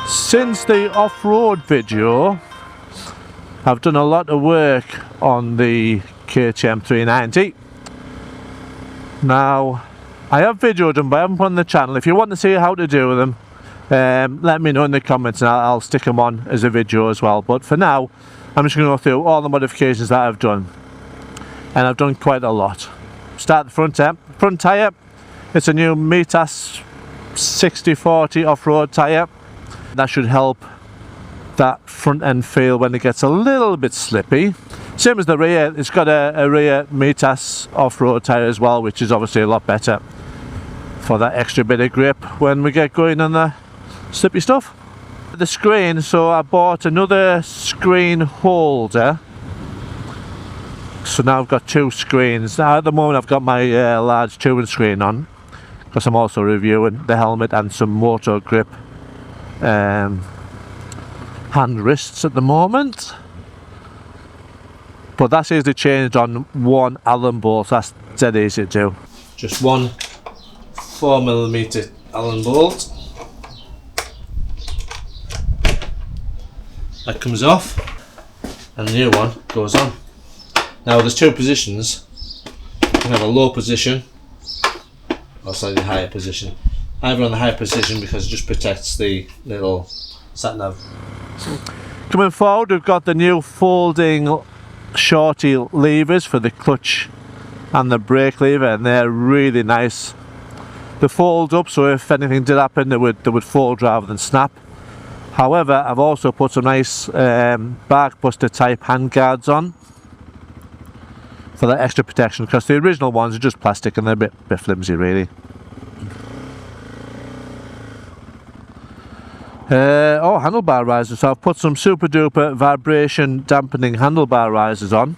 Since the off-road video, I've done a lot of work on the KTM 390. Now, I have videoed them, but I haven't put on the channel. If you want to see how to do them, let me know in the comments and I'll stick them on as a video as well. But for now, I'm just going to go through all the modifications that I've done. And I've done quite a lot. Start the front end. Front tyre, it's a new Mitas 60/40 off-road tyre. That should help that front end feel when it gets a little bit slippy. Same as the rear, it's got a rear Mitas off-road tyre as well, which is obviously a lot better for that extra bit of grip when we get going on the slippy stuff. The screen, so I bought another screen holder. So now I've got two screens. Now at the moment I've got my large touring screen on, because I'm also reviewing the helmet and some motor grip hand wrists at the moment. But that's easily changed on one Allen bolt, so that's dead easy to do. Just one 4mm Allen bolt. That comes off and the new one goes on. Now there's two positions. You can have a low position or slightly higher position. I have it on the higher position because it just protects the little sat nav. Coming forward, we've got the new folding shorty levers for the clutch and the brake lever, and they're really nice. They fold up, so if anything did happen, they would fold rather than snap. However, I've also put some nice bark buster type hand guards on for that extra protection, because the original ones are just plastic and they're a bit flimsy really. Handlebar risers. So I've put some super duper vibration dampening handlebar risers on,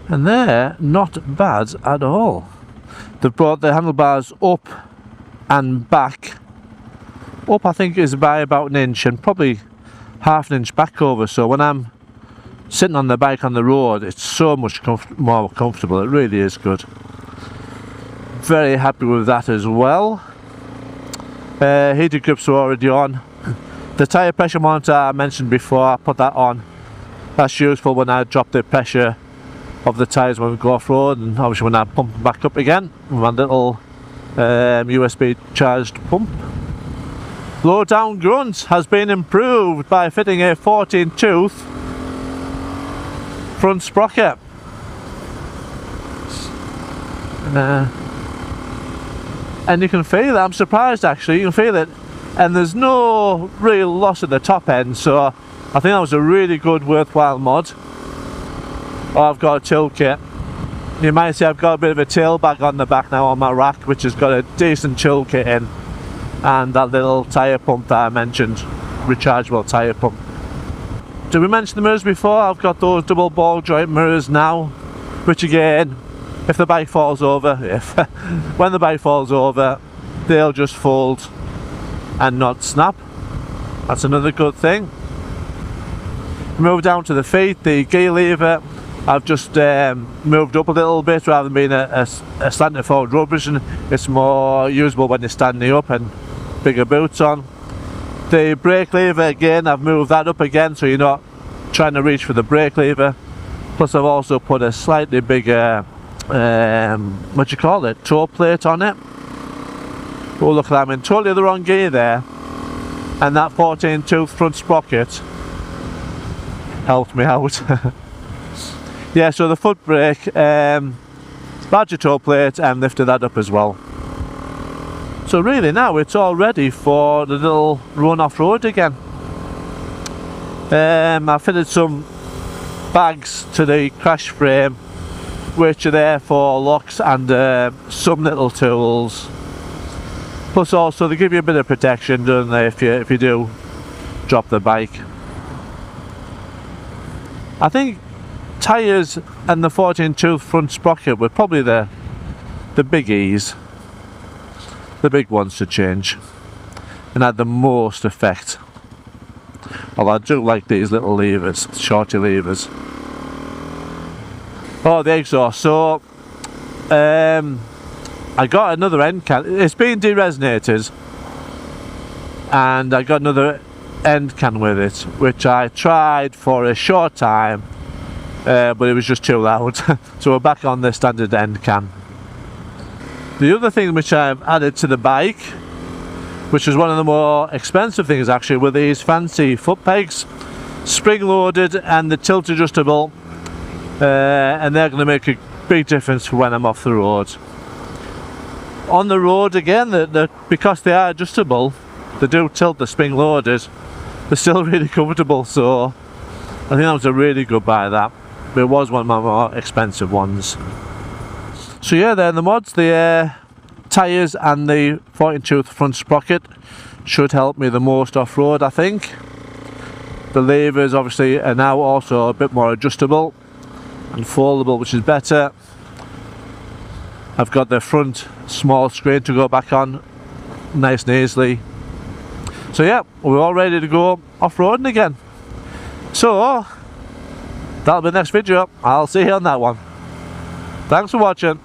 and they're not bad at all. They've brought the handlebars up and back. Up I think is by about an inch and probably half an inch back over, so when I'm sitting on the bike on the road it's so much more comfortable. It really is good. Very happy with that as well. Heated grips are already on. The tyre pressure monitor I mentioned before, I put that on. That's useful when I drop the pressure of the tyres when we go off-road, and obviously when I pump them back up again with my little USB charged pump. Low down grunt has been improved by fitting a 14 tooth front sprocket. And you can feel it. I'm surprised actually, you can feel it, and there's no real loss at the top end, so I think that was a really good worthwhile mod. I've got a tilt kit. You might see I've got a bit of a tail bag on the back now on my rack, which has got a decent chill kit in, and that little tyre pump that I mentioned, rechargeable tyre pump. Did we mention the mirrors before? I've got those double ball joint mirrors now, which again, if the bike falls over, when the bike falls over, they'll just fold and not snap. That's another good thing. Move down to the feet, the gear lever, I've just moved up a little bit rather than being a slanted forward road position. It's more usable when you're standing up and bigger boots on. The brake lever again, I've moved that up again so you're not trying to reach for the brake lever. Plus I've also put a slightly bigger what do you call it, toe plate on it. Oh look at that, I'm in totally the wrong gear there, and that 14 tooth front sprocket helped me out. Yeah, so the foot brake, larger toe plate, and lifted that up as well. So really now it's all ready for the little run off-road again. I fitted some bags to the crash frame, which are there for locks and some little tools. Plus also they give you a bit of protection, don't they, if you do drop the bike. I think tyres and the 14 tooth front sprocket were probably the biggies, the big ones to change, and had the most effect. Although I do like these little levers, shorty levers. Oh, the exhaust. So I got another end can. It's been deresonated, and I got another end can with it, which I tried for a short time, but it was just too loud. So we're back on the standard end can. The other thing which I've added to the bike, which is one of the more expensive things actually, were these fancy foot pegs, spring loaded and the tilt adjustable, and they're going to make a big difference for when I'm off the road. On the road again, because they are adjustable, they do tilt, the spring loaded, they're still really comfortable, so I think that was a really good buy, that. But it was one of my more expensive ones. So yeah, they're the mods. The tyres and the 14-tooth front sprocket should help me the most off-road, I think. The levers obviously are now also a bit more adjustable and foldable, which is better. I've got the front small screen to go back on nice and easily. So yeah, we're all ready to go off-roading again. So that'll be the next video. I'll see you on that one. Thanks for watching.